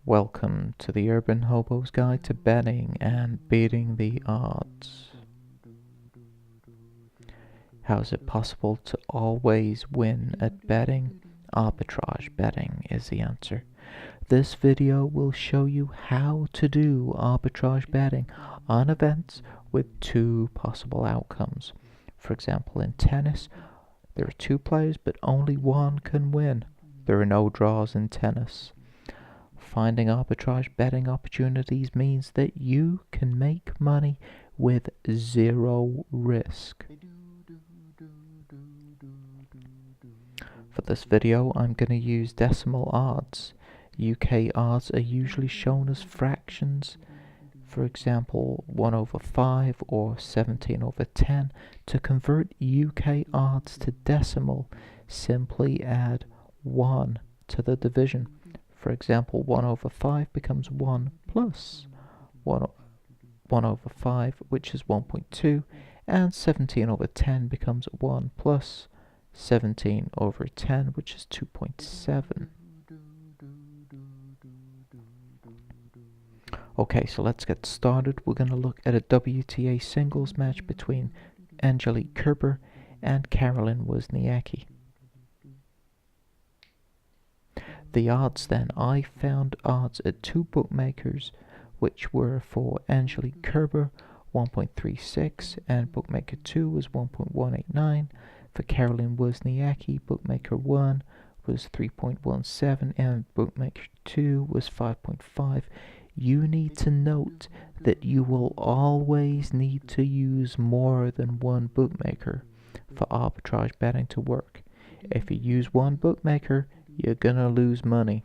Welcome to the Urban Hobo's Guide to Betting and Beating the Odds. How is it possible to always win at betting? Arbitrage betting is the answer. This video will show you how to do arbitrage betting on events with two possible outcomes. For example, in tennis, there are two players but only one can win. There are no draws in tennis. Finding arbitrage betting opportunities means that you can make money with zero risk. For this video, I'm going to use decimal odds. UK odds are usually shown as fractions. For example, 1 over 5 or 17 over 10. To convert UK odds to decimal, simply add 1 to the division. For example, 1 over 5 becomes 1 plus 1 over 5, which is 1.2, and 17 over 10 becomes 1 plus 17 over 10, which is 2.7. Okay, so let's get started. We're going to look at a WTA singles match between Angelique Kerber and Caroline Wozniacki. The odds then, I found odds at two bookmakers, which were for Angelique Kerber 1.36 and bookmaker 2 was 1.189. For Caroline Wozniacki, bookmaker 1 was 3.17 and bookmaker 2 was 5.5. You need to note that you will always need to use more than one bookmaker for arbitrage betting to work. If you use one bookmaker, you're gonna lose money.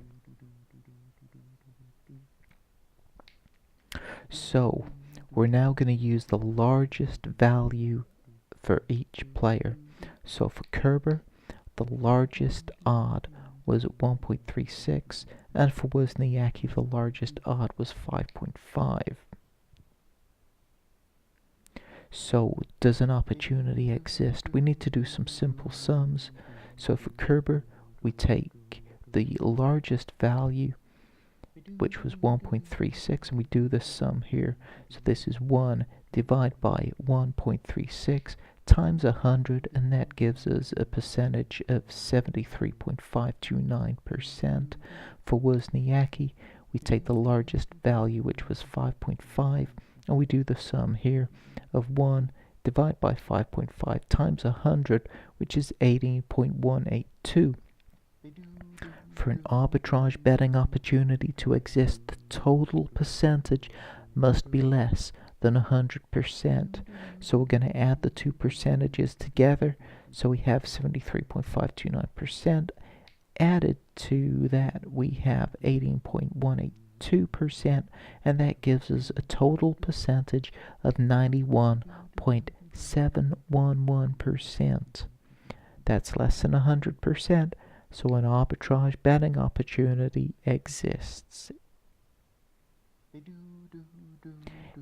So, we're now gonna use the largest value for each player. So for Kerber, the largest odd was 1.36, and for Wozniacki, the largest odd was 5.5. So, does an opportunity exist? We need to do some simple sums. So for Kerber, we take the largest value, which was 1.36, and we do the sum here. So this is 1 divided by 1.36 times 100, and that gives us a percentage of 73.529%. For Wozniacki, we take the largest value, which was 5.5, and we do the sum here of 1 divided by 5.5 times 100, which is 18.182. For an arbitrage betting opportunity to exist, the total percentage must be less than 100%. So we're going to add the two percentages together. So we have 73.529%. Added to that, we have 18.182%, and that gives us a total percentage of 91.711%. That's less than 100%. So an arbitrage betting opportunity exists.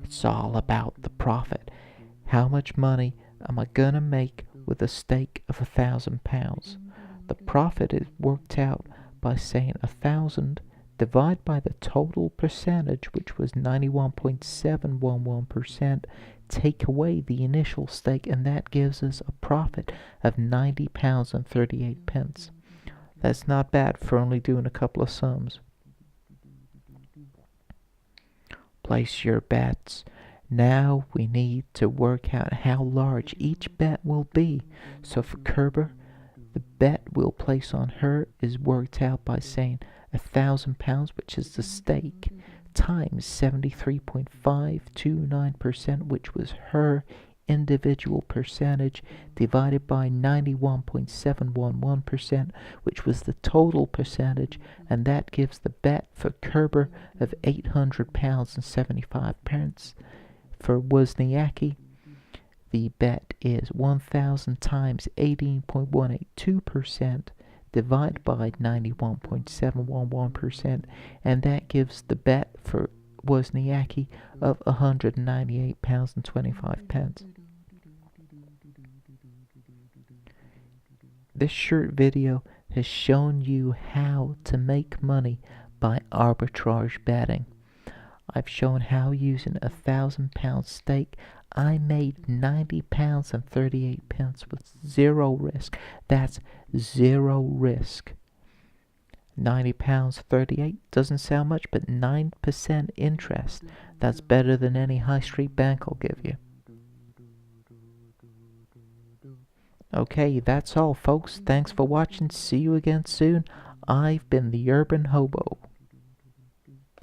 It's all about the profit. How much money am I gonna make with a stake of £1,000? The profit is worked out by saying 1,000 divided by the total percentage, which was 91.711%, take away the initial stake, and that gives us a profit of £90.38. That's not bad for only doing a couple of sums. Place your bets. Now we need to work out how large each bet will be. So for Kerber, the bet we'll place on her is worked out by saying £1,000, which is the stake, times 73.529%, which was her individual percentage, divided by 91.711%, which was the total percentage, and that gives the bet for Kerber of £800.75. For Wozniacki, the bet is 1,000 times 18.182% divided by 91.711%, and that gives the bet for Wozniacki of £198.25. This short video has shown you how to make money by Arbitrage Betting. I've shown how using a £1,000 stake I made £90 and 38 pence with zero risk. That's zero risk. £90, 38 doesn't sound much, but 9% interest. That's better than any high street bank will give you. Okay, that's all, folks. Thanks for watching. See you again soon. I've been the Urban Hobo.